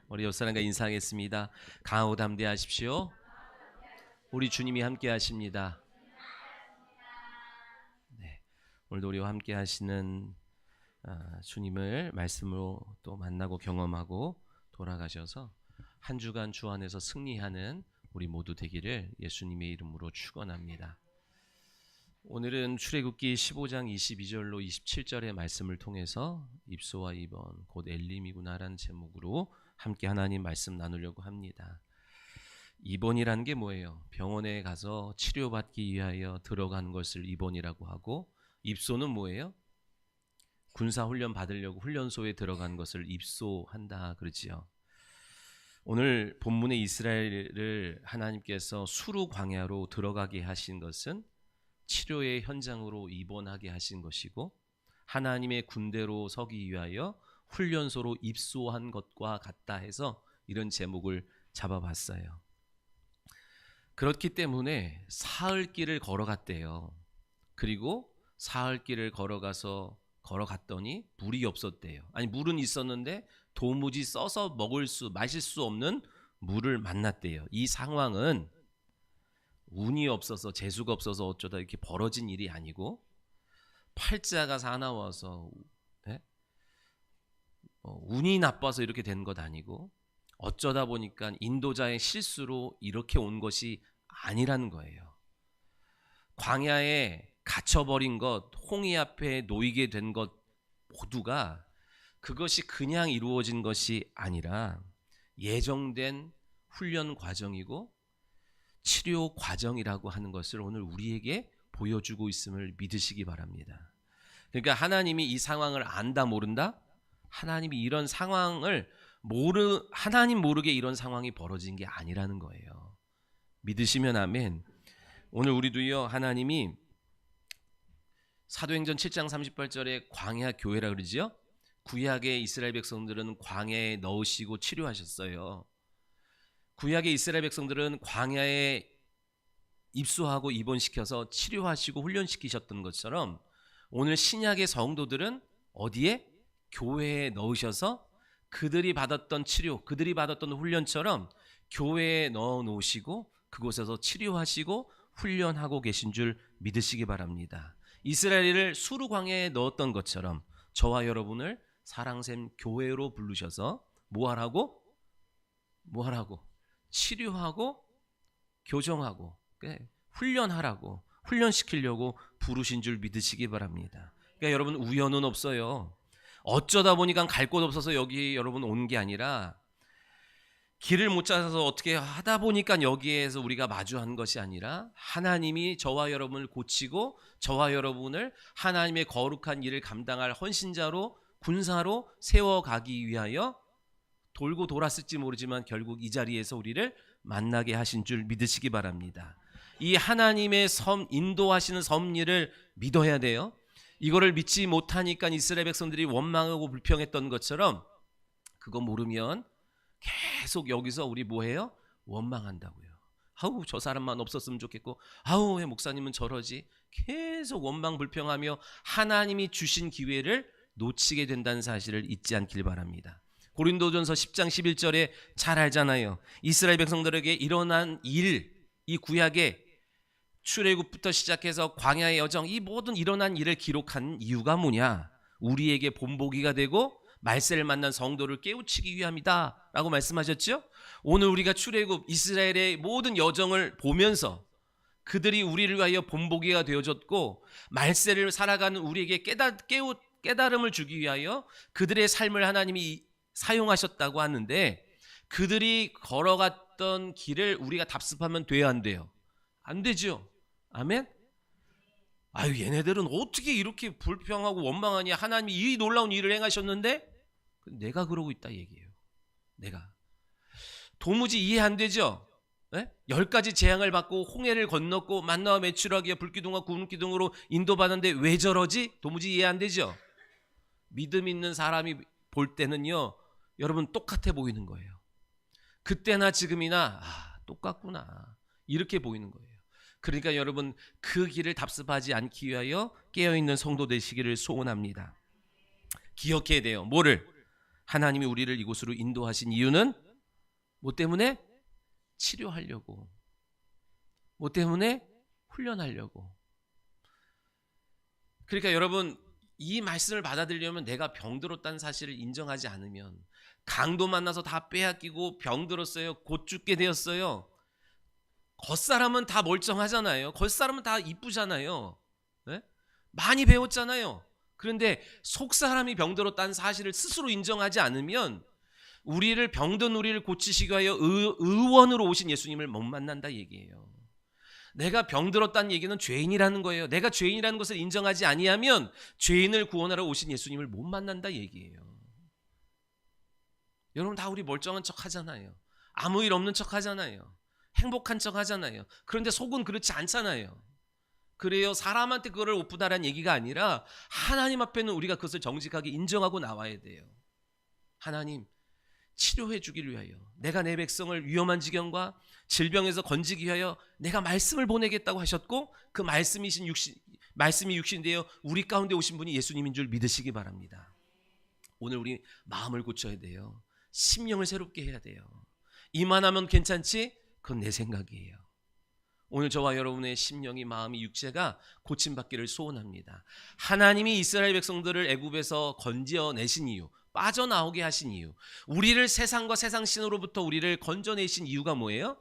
우리 옆 사람과 인사하겠습니다. 강하고 담대하십시오. 우리 주님이 함께 하십니다. 네, 오늘도 우리와 함께 하시는 주님을 말씀으로 또 만나고 경험하고 돌아가셔서 한 주간 주 안에서 승리하는 우리 모두 되기를 예수님의 이름으로 축원합니다. 오늘은 출애굽기 15장 22절로 27절의 말씀을 통해서 입소와 입원 곧 엘림이구나라는 제목으로 함께 하나님 말씀 나누려고 합니다. 입원이라는 게 뭐예요? 병원에 가서 치료받기 위하여 들어가는 것을 입원이라고 하고, 입소는 뭐예요? 군사훈련 받으려고 훈련소에 들어간 것을 입소한다 그러지요. 오늘 본문의 이스라엘을 하나님께서 수르 광야로 들어가게 하신 것은 치료의 현장으로 입원하게 하신 것이고, 하나님의 군대로 서기 위하여 훈련소로 입소한 것과 같다 해서 이런 제목을 잡아봤어요. 그렇기 때문에 사흘길을 걸어갔대요. 그리고 사흘길을 걸어갔더니 물이 없었대요. 아니, 물은 있었는데 도무지 써서 마실 수 없는 물을 만났대요. 이 상황은 운이 없어서, 재수가 없어서 어쩌다 이렇게 벌어진 일이 아니고, 팔자가 사나워서 운이 나빠서 이렇게 된 것 아니고, 어쩌다 보니까 인도자의 실수로 이렇게 온 것이 아니라는 거예요. 광야에 갇혀버린 것, 홍해 앞에 놓이게 된 것 모두가 그것이 그냥 이루어진 것이 아니라 예정된 훈련 과정이고 치료 과정이라고 하는 것을 오늘 우리에게 보여주고 있음을 믿으시기 바랍니다. 그러니까 하나님이 이 상황을 안다 모른다? 하나님이 이런 상황을 하나님 모르게 이런 상황이 벌어진 게 아니라는 거예요. 믿으시면 아멘. 오늘 우리도요, 하나님이 사도행전 7장 38절에 광야 교회라 그러지요. 구약의 이스라엘 백성들은 광야에 넣으시고 치료하셨어요. 구약의 이스라엘 백성들은 광야에 입소하고 입원시켜서 치료하시고 훈련시키셨던 것처럼 오늘 신약의 성도들은 어디에? 교회에 넣으셔서 그들이 받았던 치료, 그들이 받았던 훈련처럼 교회에 넣어 놓으시고 그곳에서 치료하시고 훈련하고 계신 줄 믿으시기 바랍니다. 이스라엘을 수르 광야에 넣었던 것처럼 저와 여러분을 사랑샘 교회로 부르셔서 뭐하라고? 치료하고 교정하고 훈련하라고, 훈련시키려고 부르신 줄 믿으시기 바랍니다. 그러니까 여러분, 우연은 없어요. 어쩌다 보니까 갈 곳 없어서 여기 여러분 온 게 아니라, 길을 못 찾아서 어떻게 하다 보니까 여기에서 우리가 마주한 것이 아니라, 하나님이 저와 여러분을 고치고 저와 여러분을 하나님의 거룩한 일을 감당할 헌신자로, 군사로 세워가기 위하여 돌고 돌았을지 모르지만 결국 이 자리에서 우리를 만나게 하신 줄 믿으시기 바랍니다. 이 하나님의 인도하시는 섭리를 믿어야 돼요. 이거를 믿지 못하니까 이스라엘 백성들이 원망하고 불평했던 것처럼, 그거 모르면 계속 여기서 우리 뭐해요? 원망한다고요. 아우, 저 사람만 없었으면 좋겠고, 아우, 왜 목사님은 저러지? 계속 원망 불평하며 하나님이 주신 기회를 놓치게 된다는 사실을 잊지 않길 바랍니다. 고린도전서 10장 11절에 잘 알잖아요. 이스라엘 백성들에게 일어난 일, 이 구약의 출애굽부터 시작해서 광야의 여정, 이 모든 일어난 일을 기록한 이유가 뭐냐? 우리에게 본보기가 되고 말세를 만난 성도를 깨우치기 위함이다 라고 말씀하셨죠? 오늘 우리가 출애굽 이스라엘의 모든 여정을 보면서 그들이 우리를 위하여 본보기가 되어졌고, 말세를 살아가는 우리에게 깨달음을 주기 위하여 그들의 삶을 하나님이 사용하셨다고 하는데, 그들이 걸어갔던 길을 우리가 답습하면 돼야 안 돼요? 안 되죠. 아멘? 아유, 얘네들은 어떻게 이렇게 불평하고 원망하냐? 하나님이 이 놀라운 일을 행하셨는데 내가 그러고 있다 얘기예요. 내가 도무지 이해 안 되죠. 10가지 재앙을 받고 홍해를 건넜고 만나와 메추라기와 불기둥과 구름기둥으로 인도받았는데 왜 저러지? 도무지 이해 안 되죠. 믿음 있는 사람이 볼 때는요, 여러분, 똑같아 보이는 거예요. 그때나 지금이나 똑같구나 이렇게 보이는 거예요. 그러니까 여러분, 그 길을 답습하지 않기 위하여 깨어있는 성도 되시기를 소원합니다. 기억해야 돼요. 뭐를? 하나님이 우리를 이곳으로 인도하신 이유는 뭐 때문에? 치료하려고. 뭐 때문에? 훈련하려고. 그러니까 여러분, 이 말씀을 받아들이려면 내가 병들었다는 사실을 인정하지 않으면, 강도 만나서 다 빼앗기고 병들었어요, 곧 죽게 되었어요. 겉사람은 다 멀쩡하잖아요. 겉사람은 다 이쁘잖아요. 네? 많이 배웠잖아요. 그런데 속사람이 병들었다는 사실을 스스로 인정하지 않으면 병든 우리를 고치시기 위하여 의원으로 오신 예수님을 못 만난다 얘기예요. 내가 병들었다는 얘기는 죄인이라는 거예요. 내가 죄인이라는 것을 인정하지 아니하면 죄인을 구원하러 오신 예수님을 못 만난다 얘기예요. 여러분, 다 우리 멀쩡한 척 하잖아요. 아무 일 없는 척 하잖아요. 행복한 척 하잖아요. 그런데 속은 그렇지 않잖아요. 그래요. 사람한테 그거를 오프다라는 얘기가 아니라 하나님 앞에는 우리가 그것을 정직하게 인정하고 나와야 돼요. 하나님, 치료해 주기를 위하여, 내가 내 백성을 위험한 지경과 질병에서 건지기 위하여 내가 말씀을 보내겠다고 하셨고, 그 말씀이 육신되어 우리 가운데 오신 분이 예수님인 줄 믿으시기 바랍니다. 오늘 우리 마음을 고쳐야 돼요. 심령을 새롭게 해야 돼요. 이만하면 괜찮지? 그건 내 생각이에요. 오늘 저와 여러분의 심령이, 마음이, 육체가 고침받기를 소원합니다. 하나님이 이스라엘 백성들을 애굽에서 건져내신 이유, 빠져나오게 하신 이유, 우리를 세상과 세상 신으로부터 우리를 건져내신 이유가 뭐예요?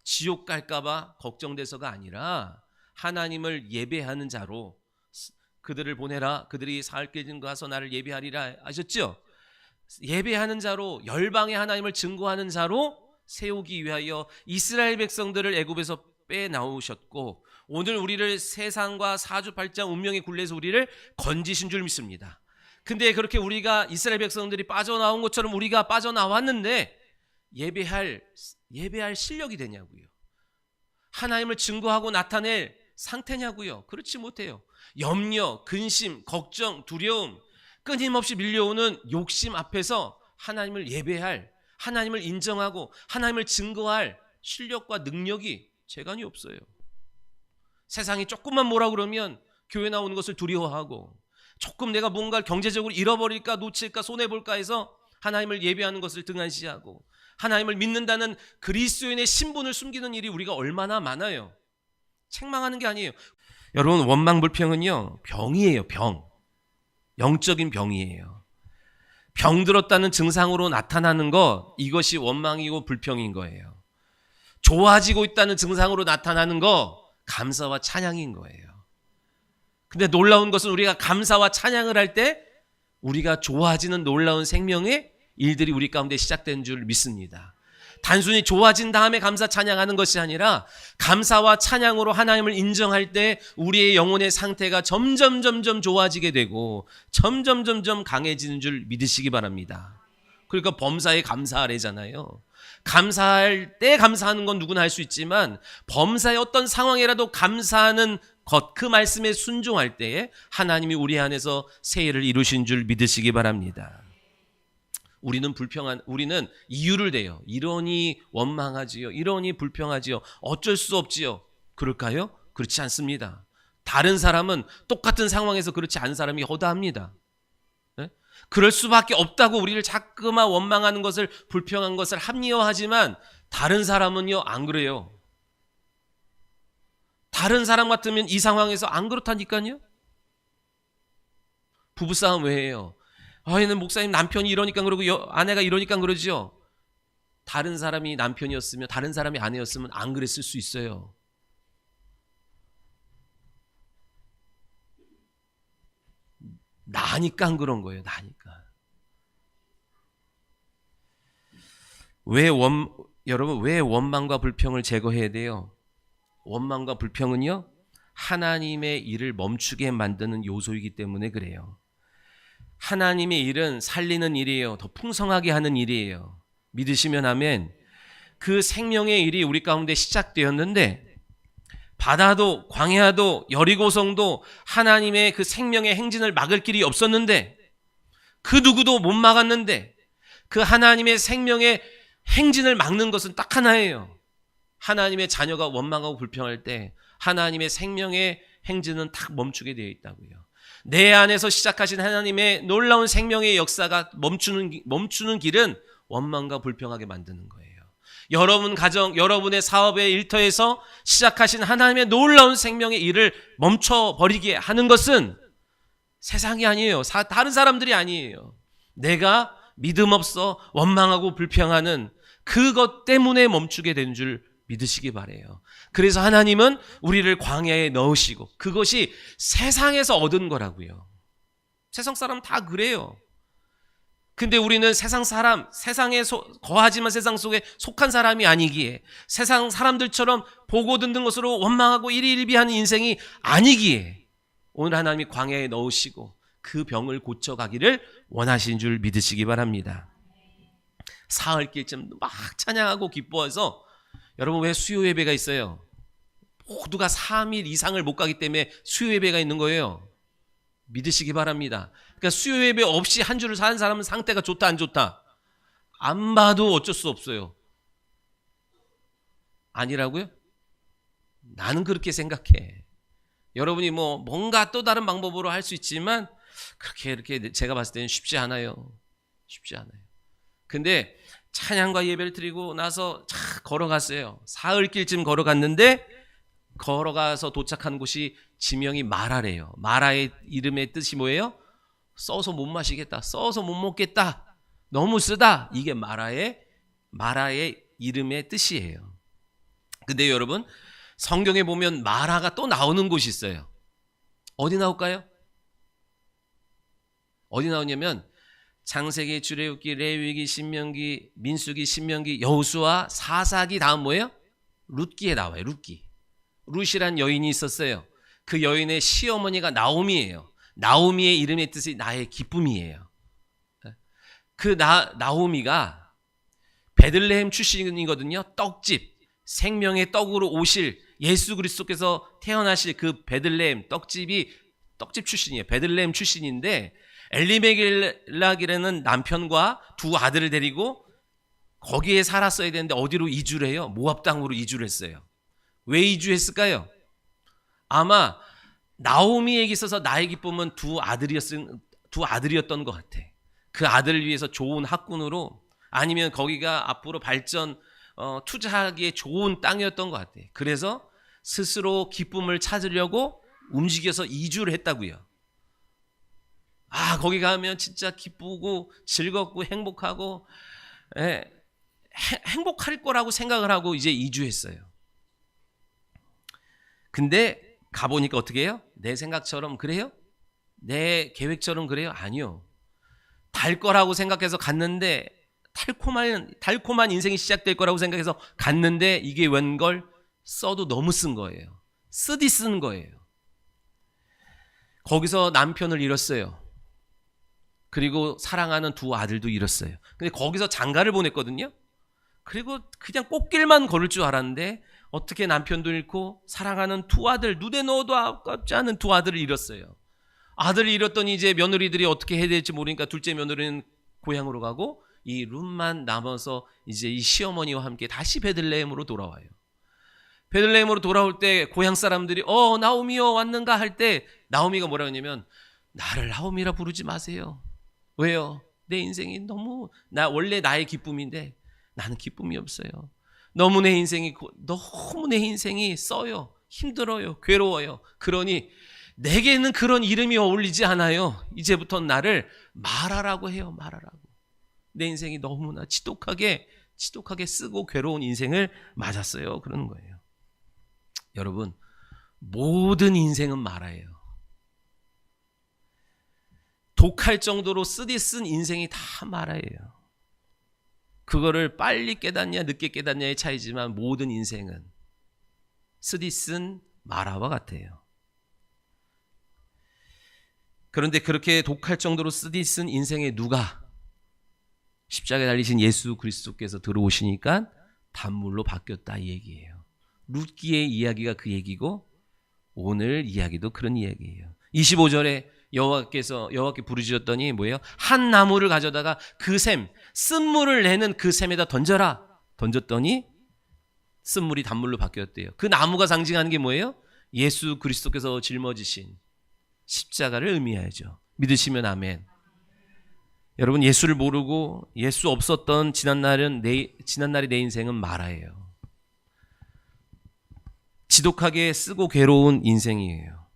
지옥 갈까봐 걱정돼서가 아니라 하나님을 예배하는 자로 그들을 보내라, 그들이 사흘 길진 가서 나를 예배하리라 하셨죠? 예배하는 자로, 열방의 하나님을 증거하는 자로 세우기 위하여 이스라엘 백성들을 애굽에서 빼나오셨고, 오늘 우리를 세상과 사주팔자 운명의 굴레에서 우리를 건지신 줄 믿습니다. 근데 그렇게 우리가 이스라엘 백성들이 빠져나온 것처럼 우리가 빠져나왔는데 예배할 실력이 되냐고요? 하나님을 증거하고 나타낼 상태냐고요? 그렇지 못해요. 염려, 근심, 걱정, 두려움, 끊임없이 밀려오는 욕심 앞에서 하나님을 예배할, 하나님을 인정하고 하나님을 증거할 실력과 능력이 재간이 없어요. 세상이 조금만 뭐라 그러면 교회 나오는 것을 두려워하고, 조금 내가 뭔가를 경제적으로 잃어버릴까, 놓칠까, 손해볼까 해서 하나님을 예배하는 것을 등한시하고, 하나님을 믿는다는 그리스도인의 신분을 숨기는 일이 우리가 얼마나 많아요. 책망하는 게 아니에요. 여러분, 원망불평은요, 병이에요. 병. 영적인 병이에요. 병들었다는 증상으로 나타나는 것, 이것이 원망이고 불평인 거예요. 좋아지고 있다는 증상으로 나타나는 거, 감사와 찬양인 거예요. 근데 놀라운 것은 우리가 감사와 찬양을 할 때 우리가 좋아지는 놀라운 생명의 일들이 우리 가운데 시작된 줄 믿습니다. 단순히 좋아진 다음에 감사 찬양하는 것이 아니라 감사와 찬양으로 하나님을 인정할 때 우리의 영혼의 상태가 점점 좋아지게 되고 점점 강해지는 줄 믿으시기 바랍니다. 그러니까 범사에 감사하래잖아요. 감사할 때 감사하는 건 누구나 할 수 있지만 범사의 어떤 상황이라도 감사하는 것, 그 말씀에 순종할 때에 하나님이 우리 안에서 새 일을 이루신 줄 믿으시기 바랍니다. 우리는 이유를 대요. 이러니 원망하지요. 이러니 불평하지요. 어쩔 수 없지요. 그럴까요? 그렇지 않습니다. 다른 사람은 똑같은 상황에서 그렇지 않은 사람이 허다합니다. 네? 그럴 수밖에 없다고 우리를 자꾸만 원망하는 것을, 불평한 것을 합리화하지만 다른 사람은요, 안 그래요. 다른 사람 같으면 이 상황에서 안 그렇다니까요. 부부싸움 왜 해요? 얘는 목사님 남편이 이러니까 그러고 아내가 이러니까 그러죠. 다른 사람이 남편이었으면, 다른 사람이 아내였으면 안 그랬을 수 있어요. 나니까 그런 거예요. 나니까. 여러분, 왜 원망과 불평을 제거해야 돼요? 원망과 불평은요, 하나님의 일을 멈추게 만드는 요소이기 때문에 그래요. 하나님의 일은 살리는 일이에요. 더 풍성하게 하는 일이에요. 믿으시면 아멘. 그 생명의 일이 우리 가운데 시작되었는데, 바다도 광야도 여리고성도 하나님의 그 생명의 행진을 막을 길이 없었는데, 그 누구도 못 막았는데, 그 하나님의 생명의 행진을 막는 것은 딱 하나예요. 하나님의 자녀가 원망하고 불평할 때 하나님의 생명의 행진은 탁 멈추게 되어 있다고요. 내 안에서 시작하신 하나님의 놀라운 생명의 역사가 멈추는 길은 원망과 불평하게 만드는 거예요. 여러분 가정, 여러분의 사업의 일터에서 시작하신 하나님의 놀라운 생명의 일을 멈춰버리게 하는 것은 세상이 아니에요. 다른 사람들이 아니에요. 내가 믿음 없어 원망하고 불평하는 그것 때문에 멈추게 되는 줄 믿으시기 바라요. 그래서 하나님은 우리를 광야에 넣으시고 그것이 세상에서 얻은 거라고요. 세상 사람 다 그래요. 근데 우리는 세상에 거하지만 세상 속에 속한 사람이 아니기에 세상 사람들처럼 보고 듣는 것으로 원망하고 일희일비하는 인생이 아니기에 오늘 하나님이 광야에 넣으시고 그 병을 고쳐가기를 원하신 줄 믿으시기 바랍니다. 사흘길쯤 막 찬양하고 기뻐해서 여러분 왜 수요 예배가 있어요? 모두가 3일 이상을 못 가기 때문에 수요 예배가 있는 거예요. 믿으시기 바랍니다. 그러니까 수요 예배 없이 한 주를 사는 사람은 상태가 좋다 안 좋다? 안 봐도 어쩔 수 없어요. 아니라고요? 나는 그렇게 생각해. 여러분이 뭔가 또 다른 방법으로 할 수 있지만 이렇게 제가 봤을 때는 쉽지 않아요. 쉽지 않아요. 근데 찬양과 예배를 드리고 나서 걸어갔어요. 사흘길쯤 걸어갔는데 걸어가서 도착한 곳이 지명이 마라래요. 마라의 이름의 뜻이 뭐예요? 써서 못 마시겠다. 써서 못 먹겠다. 너무 쓰다. 이게 마라의 이름의 뜻이에요. 근데 여러분 성경에 보면 마라가 또 나오는 곳이 있어요. 어디 나올까요? 어디 나오냐면 창세기, 출애굽기, 레위기, 신명기, 민수기, 신명기, 여호수아, 사사기 다음 뭐예요? 룻기에 나와요. 룻이란 여인이 있었어요. 그 여인의 시어머니가 나오미예요. 나오미의 이름의 뜻이 나의 기쁨이에요. 그 나오미가 베들레헴 출신이거든요. 떡집, 생명의 떡으로 오실 예수 그리스도께서 태어나실 그 베들레헴 떡집 출신이에요. 베들레헴 출신인데 엘리멜렉이라는 남편과 두 아들을 데리고 거기에 살았어야 되는데 어디로 이주를 해요? 모압 땅으로 이주를 했어요. 왜 이주했을까요? 아마 나오미에게 있어서 나의 기쁨은 두 아들이었던 것 같아. 그 아들을 위해서 좋은 학군으로 아니면 거기가 앞으로 투자하기에 좋은 땅이었던 것 같아. 그래서 스스로 기쁨을 찾으려고 움직여서 이주를 했다고요. 거기 가면 진짜 기쁘고 즐겁고 행복하고 행복할 거라고 생각을 하고 이제 이주했어요. 근데 가보니까 어떻게 해요? 내 생각처럼 그래요? 내 계획처럼 그래요? 아니요. 달 거라고 생각해서 갔는데 달콤한 인생이 시작될 거라고 생각해서 갔는데 이게 웬걸 써도 너무 쓴 거예요. 쓰디 쓴 거예요. 거기서 남편을 잃었어요. 그리고 사랑하는 두 아들도 잃었어요. 근데 거기서 장가를 보냈거든요. 그리고 그냥 꽃길만 걸을 줄 알았는데 어떻게 남편도 잃고 사랑하는 두 아들, 눈에 넣어도 아깝지 않은 두 아들을 잃었어요. 아들을 잃었더니 이제 며느리들이 어떻게 해야 될지 모르니까 둘째 며느리는 고향으로 가고 이 룻만 남아서 이제 이 시어머니와 함께 다시 베들레헴으로 돌아와요. 베들레헴으로 돌아올 때 고향 사람들이 나오미여 왔는가 할 때 나오미가 뭐라고 했냐면 나를 나오미라 부르지 마세요. 왜요? 내 인생이 원래 나의 기쁨인데 나는 기쁨이 없어요. 너무 내 인생이 써요. 힘들어요. 괴로워요. 그러니 내게는 그런 이름이 어울리지 않아요. 이제부터 나를 마라라고 해요. 마라라고. 내 인생이 너무나 지독하게 쓰고 괴로운 인생을 맞았어요. 그러는 거예요. 여러분, 모든 인생은 마라예요. 독할 정도로 쓰디 쓴 인생이 다 마라예요. 그거를 빨리 깨닫냐 늦게 깨닫냐의 차이지만 모든 인생은 쓰디 쓴 마라와 같아요. 그런데 그렇게 독할 정도로 쓰디 쓴 인생의 누가 십자가에 달리신 예수 그리스도께서 들어오시니까 단물로 바뀌었다 이 얘기예요. 룻기의 이야기가 그 얘기고 오늘 이야기도 그런 이야기예요. 25절에 여호와께 부르짖었더니 뭐예요? 한 나무를 가져다가 그 쓴물을 내는 그 샘에다 던져라. 던졌더니 쓴물이 단물로 바뀌었대요. 그 나무가 상징하는 게 뭐예요? 예수 그리스도께서 짊어지신 십자가를 의미하죠. 믿으시면 아멘. 여러분, 예수를 모르고 예수 없었던 지난날이 내 인생은 마라예요. 지독하게 쓰고 괴로운 인생이에요.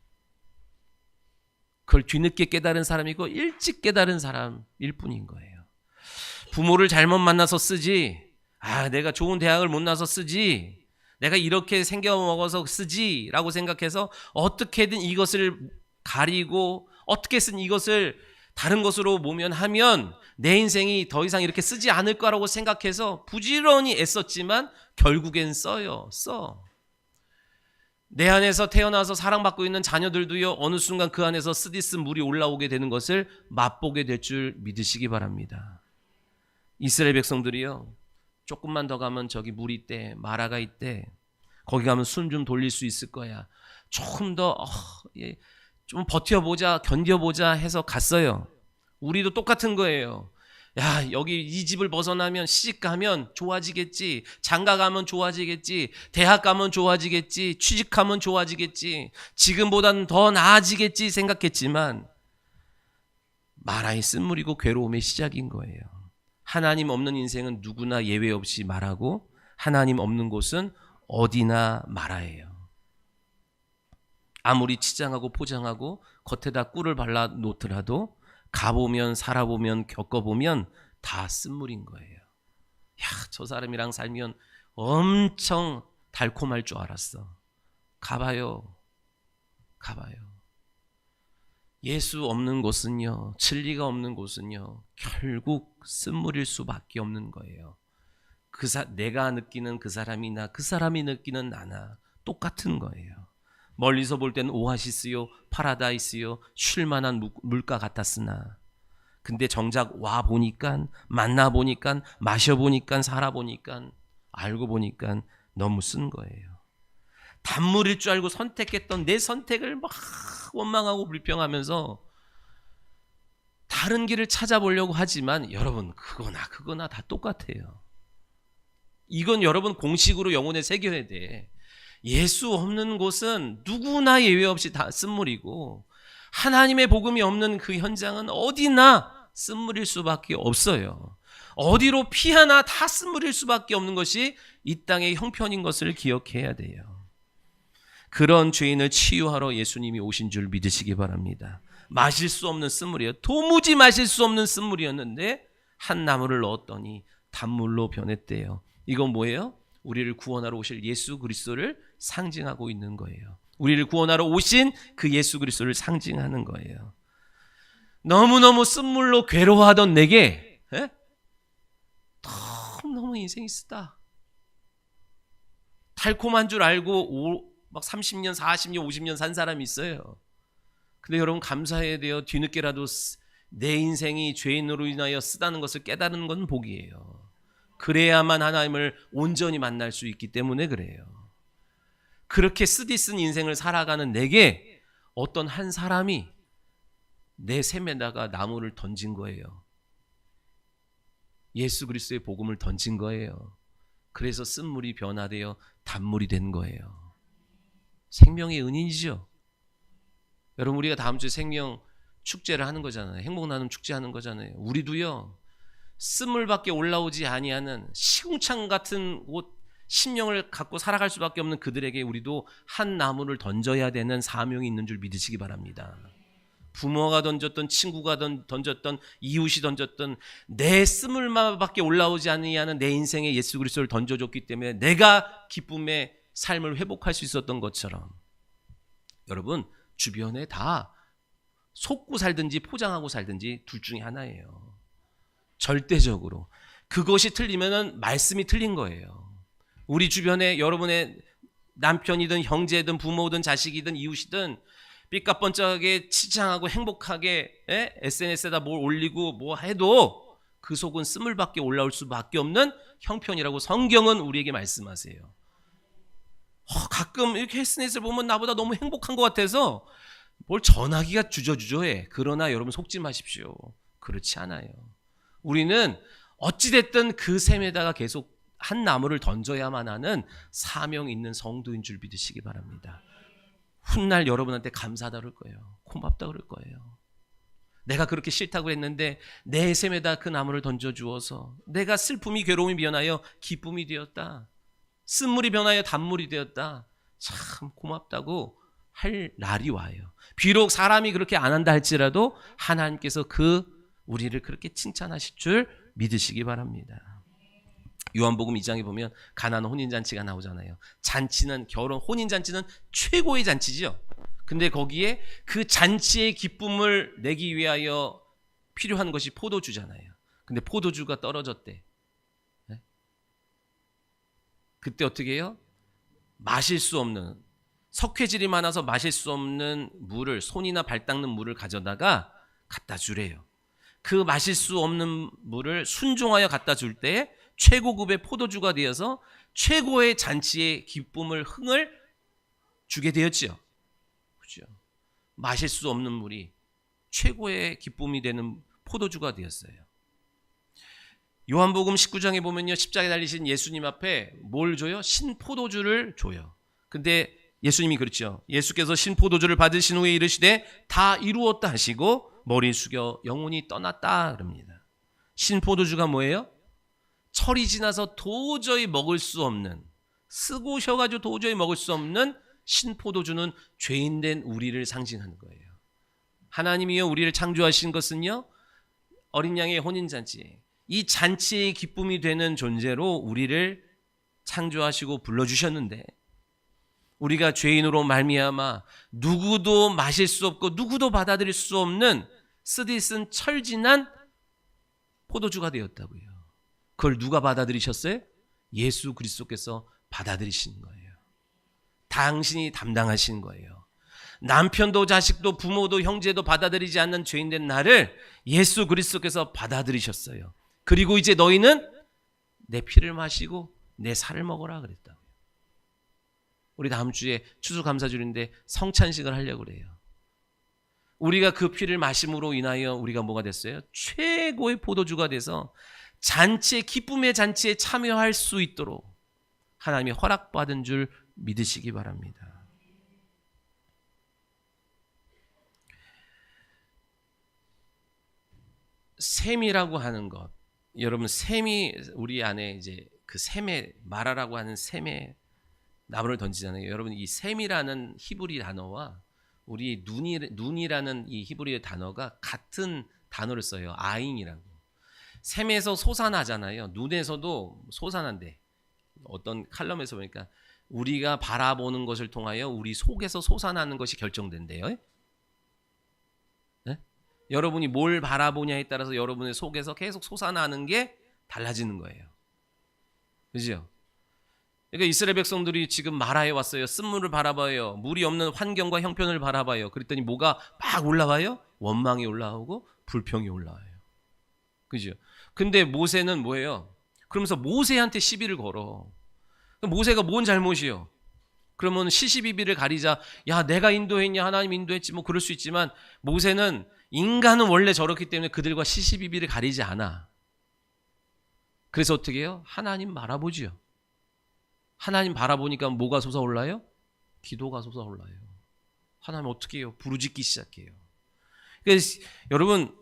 그걸 뒤늦게 깨달은 사람이고 일찍 깨달은 사람일 뿐인 거예요. 부모를 잘못 만나서 쓰지, 내가 좋은 대학을 못 나서 쓰지, 내가 이렇게 생겨먹어서 쓰지 라고 생각해서 어떻게든 이것을 가리고 어떻게든 이것을 다른 것으로 모면하면 내 인생이 더 이상 이렇게 쓰지 않을 거라고 생각해서 부지런히 애썼지만 결국엔 써. 내 안에서 태어나서 사랑받고 있는 자녀들도요, 어느 순간 그 안에서 쓰디쓴 물이 올라오게 되는 것을 맛보게 될 줄 믿으시기 바랍니다. 이스라엘 백성들이요, 조금만 더 가면 저기 물이 있대, 마라가 있대, 거기 가면 숨 좀 돌릴 수 있을 거야, 조금 더 좀 버텨보자, 견뎌보자 해서 갔어요. 우리도 똑같은 거예요. 여기 이 집을 벗어나면 시집 가면 좋아지겠지, 장가 가면 좋아지겠지, 대학 가면 좋아지겠지, 취직하면 좋아지겠지, 지금보다는 더 나아지겠지 생각했지만 마라의 쓴물이고 괴로움의 시작인 거예요. 하나님 없는 인생은 누구나 예외 없이 마라고, 하나님 없는 곳은 어디나 마라예요. 아무리 치장하고 포장하고 겉에다 꿀을 발라 놓더라도 가보면 살아보면 겪어보면 다 쓴물인 거예요. 저 사람이랑 살면 엄청 달콤할 줄 알았어. 가봐요. 예수 없는 곳은요, 진리가 없는 곳은요, 결국 쓴물일 수밖에 없는 거예요. 내가 느끼는 그 사람이나 그 사람이 느끼는 나나 똑같은 거예요. 멀리서 볼 때는 오아시스요, 파라다이스요, 쉴만한 물가 같았으나 근데 정작 와보니까, 만나보니까, 마셔보니까, 살아보니까, 알고 보니까 너무 쓴 거예요. 단물일 줄 알고 선택했던 내 선택을 막 원망하고 불평하면서 다른 길을 찾아보려고 하지만 여러분, 그거나 다 똑같아요. 이건 여러분 공식으로 영혼에 새겨야 돼. 예수 없는 곳은 누구나 예외 없이 다 쓴물이고, 하나님의 복음이 없는 그 현장은 어디나 쓴물일 수밖에 없어요. 어디로 피하나 다 쓴물일 수밖에 없는 것이 이 땅의 형편인 것을 기억해야 돼요. 그런 죄인을 치유하러 예수님이 오신 줄 믿으시기 바랍니다. 마실 수 없는 쓴물이에요. 도무지 마실 수 없는 쓴물이었는데 한 나무를 넣었더니 단물로 변했대요. 이건 뭐예요? 우리를 구원하러 오실 예수 그리스도를 상징하고 있는 거예요. 우리를 구원하러 오신 그 예수 그리스도를 상징하는 거예요. 너무너무 쓴물로 괴로워하던 내게 너무 인생이 쓰다, 달콤한 줄 알고 막 30년, 40년, 50년 산 사람이 있어요. 근데 여러분 감사해야 돼요. 뒤늦게라도 내 인생이 죄인으로 인하여 쓰다는 것을 깨달은 건 복이에요. 그래야만 하나님을 온전히 만날 수 있기 때문에 그래요. 그렇게 쓰디쓴 인생을 살아가는 내게 어떤 한 사람이 내 샘에다가 나무를 던진 거예요. 예수 그리스도의 복음을 던진 거예요. 그래서 쓴물이 변화되어 단물이 된 거예요. 생명의 은인이죠. 여러분, 우리가 다음 주에 생명 축제를 하는 거잖아요. 행복 나눔 축제 하는 거잖아요. 우리도요, 쓴물밖에 올라오지 아니하는 시궁창 같은 옷, 심령을 갖고 살아갈 수밖에 없는 그들에게 우리도 한 나무를 던져야 되는 사명이 있는 줄 믿으시기 바랍니다. 부모가 던졌던, 친구가 던졌던, 이웃이 던졌던 내 쓴물만밖에 올라오지 아니하는 내 인생에 예수 그리스도를 던져줬기 때문에 내가 기쁨의 삶을 회복할 수 있었던 것처럼, 여러분 주변에 다 속고 살든지 포장하고 살든지 둘 중에 하나예요. 절대적으로. 그것이 틀리면은 말씀이 틀린 거예요. 우리 주변에 여러분의 남편이든 형제든 부모든 자식이든 이웃이든 삐까뻔쩍하게 치장하고 행복하게 SNS에다 뭘 올리고 뭐 해도 그 속은 쓴물밖에 올라올 수밖에 없는 형편이라고 성경은 우리에게 말씀하세요. 가끔 이렇게 SNS를 보면 나보다 너무 행복한 것 같아서 뭘 전하기가 주저주저해. 그러나 여러분 속지 마십시오. 그렇지 않아요. 우리는 어찌됐든 그 샘에다가 계속 한 나무를 던져야만 하는 사명 있는 성도인 줄 믿으시기 바랍니다. 훗날 여러분한테 감사하다 그럴 거예요. 고맙다 그럴 거예요. 내가 그렇게 싫다고 했는데 내 셈에다 그 나무를 던져주어서 내가 슬픔이 괴로움이 변하여 기쁨이 되었다. 쓴물이 변하여 단물이 되었다. 참 고맙다고 할 날이 와요. 비록 사람이 그렇게 안 한다 할지라도 하나님께서 우리를 그렇게 칭찬하실 줄 믿으시기 바랍니다. 요한복음 2장에 보면 가나안 혼인잔치가 나오잖아요. 잔치는 혼인잔치는 최고의 잔치죠. 근데 거기에 그 잔치의 기쁨을 내기 위하여 필요한 것이 포도주잖아요. 근데 포도주가 떨어졌대. 네? 그때 어떻게 해요? 마실 수 없는, 석회질이 많아서 마실 수 없는 물을, 손이나 발 닦는 물을 가져다가 갖다 주래요. 그 마실 수 없는 물을 순종하여 갖다 줄 때 최고급의 포도주가 되어서 최고의 잔치의 기쁨을, 흥을 주게 되었지요. 그렇죠? 마실 수 없는 물이 최고의 기쁨이 되는 포도주가 되었어요. 요한복음 19장에 보면요, 십자가에 달리신 예수님 앞에 뭘 줘요? 신포도주를 줘요. 근데 예수님이 그렇죠. 예수께서 신포도주를 받으신 후에 이르시되 다 이루었다 하시고 머리 숙여 영혼이 떠났다 그럽니다. 신포도주가 뭐예요? 철이 지나서 도저히 먹을 수 없는, 쓰고 쉬어가지고 도저히 먹을 수 없는 신포도주는 죄인된 우리를 상징하는 거예요. 하나님이요 우리를 창조하신 것은요 어린 양의 혼인잔치, 이 잔치의 기쁨이 되는 존재로 우리를 창조하시고 불러주셨는데 우리가 죄인으로 말미암아 누구도 마실 수 없고 누구도 받아들일 수 없는 쓰디쓴 철진한 포도주가 되었다고요. 그걸 누가 받아들이셨어요? 예수 그리스도께서 받아들이신 거예요. 당신이 담당하신 거예요. 남편도 자식도 부모도 형제도 받아들이지 않는 죄인된 나를 예수 그리스도께서 받아들이셨어요. 그리고 이제 너희는 내 피를 마시고 내 살을 먹어라 그랬다고요. 우리 다음 주에 추수감사주일인데 성찬식을 하려고 그래요. 우리가 그 피를 마심으로 인하여 우리가 뭐가 됐어요? 최고의 포도주가 돼서 잔치에, 기쁨의 잔치에 참여할 수 있도록 하나님이 허락받은 줄 믿으시기 바랍니다. 셈이라고 하는 것, 여러분 셈이 우리 안에 이제 그 셈에 마라라고 하는 셈에 나무를 던지잖아요. 여러분 이 셈이라는 히브리 단어와 우리 눈이라는 이 히브리 단어가 같은 단어를 써요. 아인이라고. 셈에서 솟아나잖아요. 눈에서도 솟아난대. 어떤 칼럼에서 보니까 우리가 바라보는 것을 통하여 우리 속에서 솟아나는 것이 결정된대요. 네? 여러분이 뭘 바라보냐에 따라서 여러분의 속에서 계속 솟아나는 게 달라지는 거예요. 그죠? 그러니까 이스라엘 백성들이 지금 마라에 왔어요. 쓴물을 바라봐요. 물이 없는 환경과 형편을 바라봐요. 그랬더니 뭐가 막 올라와요? 원망이 올라오고 불평이 올라와요. 그죠? 근데 모세는 뭐예요? 그러면서 모세한테 시비를 걸어. 모세가 뭔 잘못이요? 그러면 시시비비를 가리자. 야, 내가 인도했냐? 하나님 인도했지. 뭐 그럴 수 있지만 모세는 인간은 원래 저렇기 때문에 그들과 시시비비를 가리지 않아. 그래서 어떻게 해요? 하나님 바라보지요. 하나님 바라보니까 뭐가 솟아올라요? 기도가 솟아올라요. 하나님 어떻게 해요? 부르짖기 시작해요. 그래서 여러분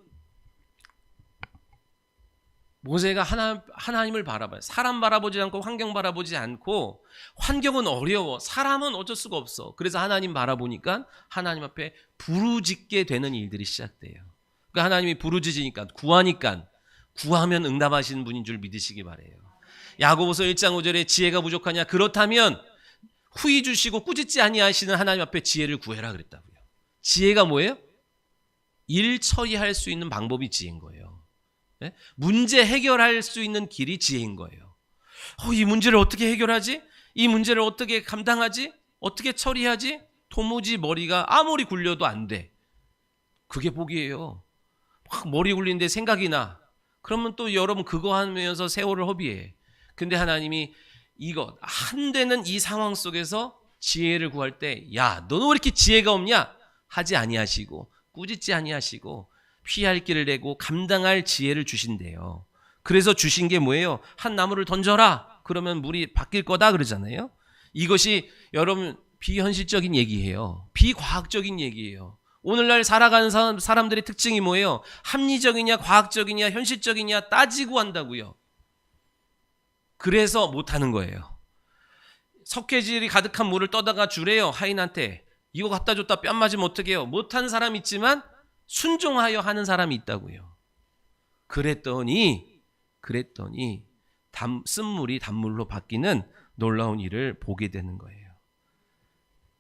모세가 하나님을 바라봐요. 사람 바라보지 않고 환경 바라보지 않고, 환경은 어려워. 사람은 어쩔 수가 없어. 그래서 하나님 바라보니까 하나님 앞에 부르짖게 되는 일들이 시작돼요. 그러니까 하나님이 부르짖으니까, 구하니까, 구하면 응답하시는 분인 줄 믿으시기 바래요. 야고보서 1장 5절에 지혜가 부족하냐? 그렇다면 후히 주시고 꾸짖지 아니하시는 하나님 앞에 지혜를 구해라 그랬다고요. 지혜가 뭐예요? 일 처리할 수 있는 방법이 지혜인 거예요. 네? 문제 해결할 수 있는 길이 지혜인 거예요. 이 문제를 어떻게 해결하지? 이 문제를 어떻게 감당하지? 어떻게 처리하지? 도무지 머리가 아무리 굴려도 안 돼. 그게 복이에요. 막 머리 굴리는데 생각이 나. 그러면 또 여러분 그거 하면서 세월을 허비해. 근데 하나님이 이거 안 되는 이 상황 속에서 지혜를 구할 때, 야, 너는 왜 이렇게 지혜가 없냐? 하지 아니하시고 꾸짖지 아니하시고 피할 길을 내고 감당할 지혜를 주신대요. 그래서 주신 게 뭐예요? 한 나무를 던져라. 그러면 물이 바뀔 거다 그러잖아요. 이것이 여러분 비현실적인 얘기예요. 비과학적인 얘기예요. 오늘날 살아가는 사람들의 특징이 뭐예요? 합리적이냐 과학적이냐 현실적이냐 따지고 한다고요. 그래서 못하는 거예요. 석회질이 가득한 물을 떠다가 주래요. 하인한테. 이거 갖다 줬다 뺨 맞으면 어떡해요? 못하는 사람이 있지만 순종하여 하는 사람이 있다고요. 그랬더니 쓴물이 단물로 바뀌는 놀라운 일을 보게 되는 거예요.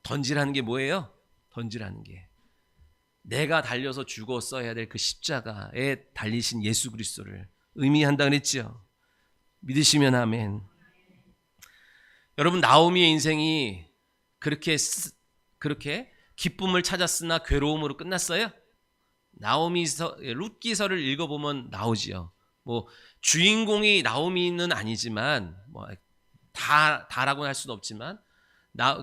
던지라는 게 뭐예요? 던지라는 게 내가 달려서 죽었어야 될 그 십자가에 달리신 예수 그리스도를 의미한다 그랬죠. 믿으시면 아멘. 여러분, 나오미의 인생이 그렇게 기쁨을 찾았으나 괴로움으로 끝났어요? 룻기서를 읽어보면 나오지요. 뭐 주인공이 나오미는 아니지만 뭐 다라고는 할 수는 없지만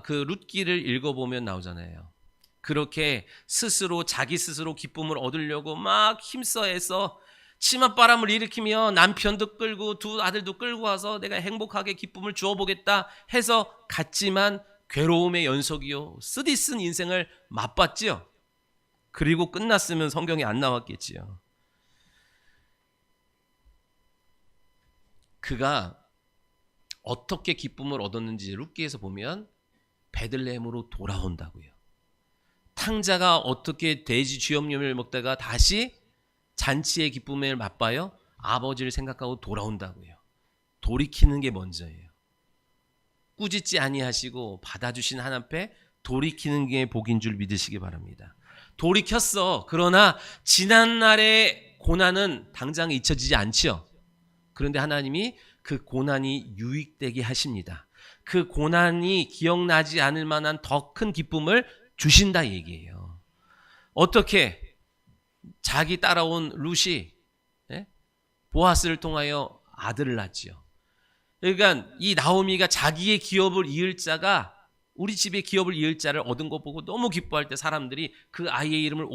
그 룻기를 읽어보면 나오잖아요. 그렇게 자기 스스로 기쁨을 얻으려고 막 힘써해서 치맛바람을 일으키며 남편도 끌고 두 아들도 끌고 와서 내가 행복하게 기쁨을 주어보겠다 해서 갔지만 괴로움의 연속이요. 쓰디쓴 인생을 맛봤지요. 그리고 끝났으면 성경에 안 나왔겠지요. 그가 어떻게 기쁨을 얻었는지 룻기에서 보면 베들레헴으로 돌아온다고요. 탕자가 어떻게 돼지 쥐염염을 먹다가 다시 잔치의 기쁨을 맛봐요? 아버지를 생각하고 돌아온다고요. 돌이키는 게 먼저예요. 꾸짖지 아니하시고 받아주신 하나님 앞에 돌이키는 게 복인 줄 믿으시기 바랍니다. 돌이켰어. 그러나 지난날의 고난은 당장 잊혀지지 않지요. 그런데 하나님이 그 고난이 유익되게 하십니다. 그 고난이 기억나지 않을 만한 더 큰 기쁨을 주신다 얘기예요. 어떻게? 자기 따라온 룻이 보아스를 통하여 아들을 낳지요. 그러니까 이 나오미가 자기의 기업을 이을 자가 우리 집의 기업을 이을 자를 얻은 거 보고 너무 기뻐할 때 사람들이 그 아이의 이름을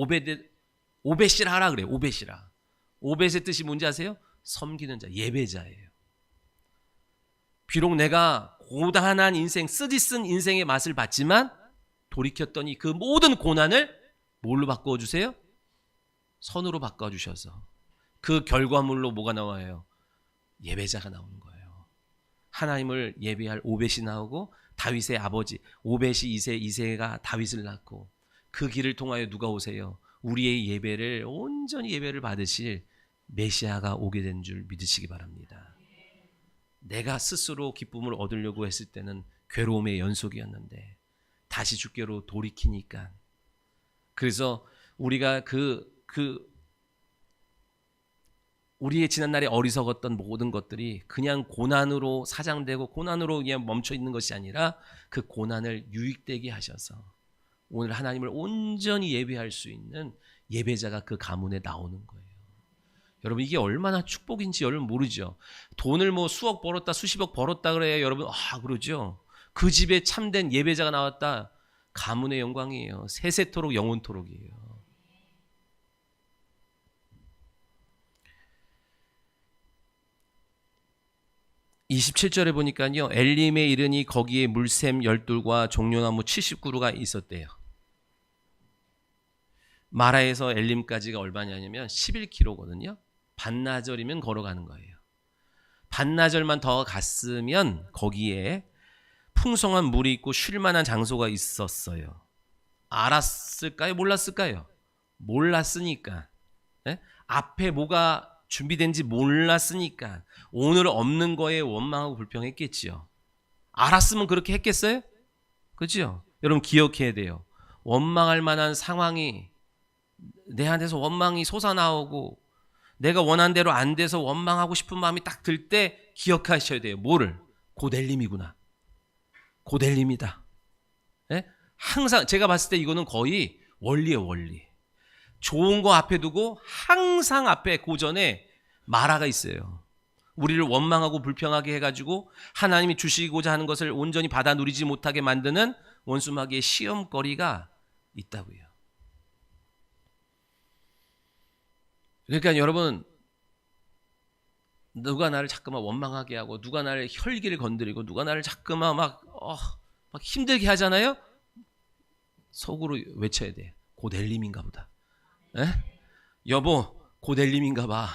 오벳이라 하라 그래요. 오벳이라. 오벳의 뜻이 뭔지 아세요? 섬기는 자, 예배자예요. 비록 내가 고단한 인생, 쓰디쓴 인생의 맛을 봤지만 돌이켰더니 그 모든 고난을 뭘로 바꿔주세요? 선으로 바꿔주셔서 그 결과물로 뭐가 나와요? 예배자가 나오는 거예요. 하나님을 예배할 오벳이 나오고 다윗의 아버지 오벳이 이새가 다윗을 낳고 그 길을 통하여 누가 오세요? 우리의 예배를 온전히 예배를 받으실 메시아가 오게 된 줄 믿으시기 바랍니다. 내가 스스로 기쁨을 얻으려고 했을 때는 괴로움의 연속이었는데 다시 주께로 돌이키니까 그래서 우리가 우리의 지난날에 어리석었던 모든 것들이 그냥 고난으로 사장되고 고난으로 그냥 멈춰 있는 것이 아니라 그 고난을 유익되게 하셔서 오늘 하나님을 온전히 예배할 수 있는 예배자가 그 가문에 나오는 거예요. 여러분 이게 얼마나 축복인지 여러분 모르죠. 돈을 뭐 수억 벌었다 수십억 벌었다 그래야 여러분 그러죠. 그 집에 참된 예배자가 나왔다. 가문의 영광이에요. 세세토록 영원토록이에요. 27절에 보니까요. 엘림에 이르니 거기에 물샘 12과 종려나무 70그루가 있었대요. 마라에서 엘림까지가 얼마냐면 11km거든요. 반나절이면 걸어가는 거예요. 반나절만 더 갔으면 거기에 풍성한 물이 있고 쉴 만한 장소가 있었어요. 알았을까요? 몰랐을까요? 몰랐으니까. 네? 앞에 뭐가 준비된지 몰랐으니까 오늘 없는 거에 원망하고 불평했겠지요. 알았으면 그렇게 했겠어요? 그렇죠? 여러분 기억해야 돼요. 원망할 만한 상황이 내 안에서 원망이 솟아나오고 내가 원한 대로 안 돼서 원망하고 싶은 마음이 딱 들 때 기억하셔야 돼요. 뭐를? 곧 엘림이구나. 곧 엘림이다. 네? 항상 제가 봤을 때 이거는 거의 원리예요. 원리. 좋은 거 앞에 두고 항상 앞에 고전에 마라가 있어요. 우리를 원망하고 불평하게 해가지고 하나님이 주시고자 하는 것을 온전히 받아 누리지 못하게 만드는 원수마귀의 시험거리가 있다고요. 그러니까 여러분 누가 나를 자꾸만 원망하게 하고 누가 나를 혈기를 건드리고 누가 나를 자꾸만 막 힘들게 하잖아요. 속으로 외쳐야 돼. 곧 엘림인가 보다. 에? 여보, 곧 엘림인가 봐.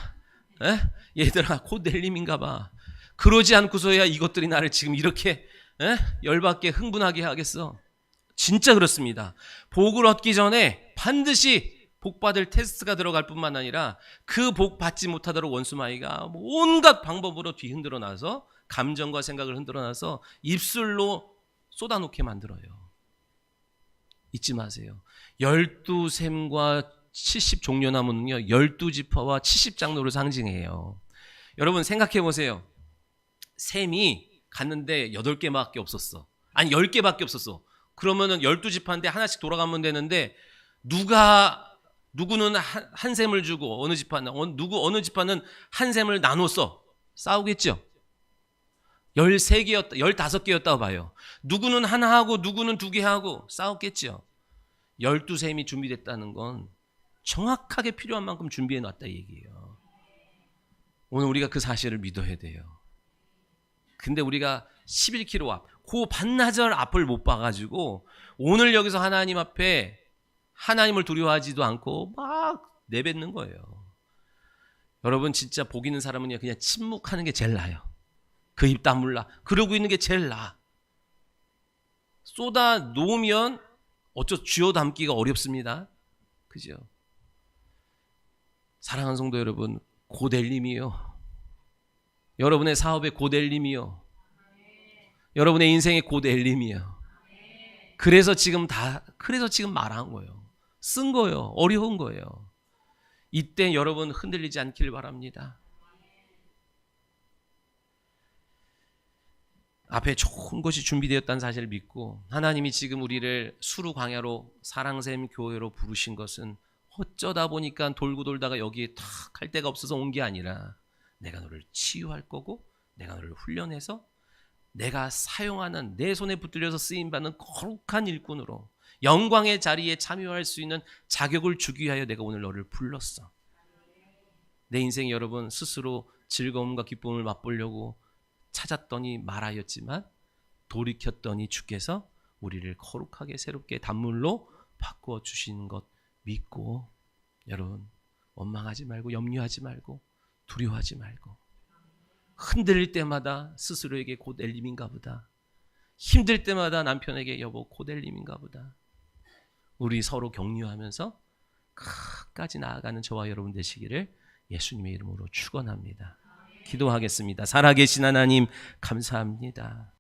에? 얘들아, 곧 엘림인가 봐. 그러지 않고서야 이것들이 나를 지금 이렇게 열받게 흥분하게 하겠어. 진짜 그렇습니다. 복을 얻기 전에 반드시 복 받을 테스트가 들어갈 뿐만 아니라 그 복 받지 못하도록 원수마귀가 온갖 방법으로 뒤흔들어 놔서 감정과 생각을 흔들어 놔서 입술로 쏟아놓게 만들어요. 잊지 마세요. 12샘과 70종려나무는요 12지파와 70장로를 상징해요. 여러분 생각해 보세요. 샘이 갔는데 8개밖에 없었어. 아니 10개밖에 없었어. 그러면은 12지파인데 하나씩 돌아가면 되는데 누구는 한 샘을 주고 어느 지파는 한 샘을 나눴어. 싸우겠죠. 13개였다, 15개였다고 봐요. 누구는 하나 하고 누구는 2개 하고 싸웠겠죠. 12샘이 준비됐다는 건 정확하게 필요한 만큼 준비해 놨다 얘기예요. 오늘 우리가 그 사실을 믿어야 돼요. 근데 우리가 11km 앞, 그 반나절 앞을 못 봐가지고 오늘 여기서 하나님 앞에 하나님을 두려워하지도 않고 막 내뱉는 거예요. 여러분 진짜 복 있는 사람은 그냥 침묵하는 게 제일 나아요. 그 입 다물라 그러고 있는 게 제일 나아. 쏟아 놓으면 쥐어 담기가 어렵습니다. 그죠? 사랑하는 성도 여러분, 곧 엘림이요. 여러분의 사업의 곧 엘림이요. 여러분의 인생의 곧 엘림이요. 그래서 지금 말한 거예요. 쓴 거예요. 어려운 거예요. 이때 여러분 흔들리지 않길 바랍니다. 앞에 좋은 것이 준비되었다는 사실을 믿고 하나님이 지금 우리를 수루 광야로 사랑샘 교회로 부르신 것은 어쩌다 보니까 돌고 돌다가 여기에 탁 할 데가 없어서 온 게 아니라 내가 너를 치유할 거고 내가 너를 훈련해서 내가 사용하는 내 손에 붙들려서 쓰임받는 거룩한 일꾼으로 영광의 자리에 참여할 수 있는 자격을 주기 위하여 내가 오늘 너를 불렀어. 내 인생 여러분 스스로 즐거움과 기쁨을 맛보려고 찾았더니 말하였지만 돌이켰더니 주께서 우리를 거룩하게 새롭게 단물로 바꾸어 주시는 것 믿고 여러분 원망하지 말고 염려하지 말고 두려워하지 말고 흔들릴 때마다 스스로에게 곧 엘림인가 보다. 힘들 때마다 남편에게 여보 곧 엘림인가 보다. 우리 서로 격려하면서 끝까지 나아가는 저와 여러분 되시기를 예수님의 이름으로 축원합니다. 기도하겠습니다. 살아계신 하나님 감사합니다.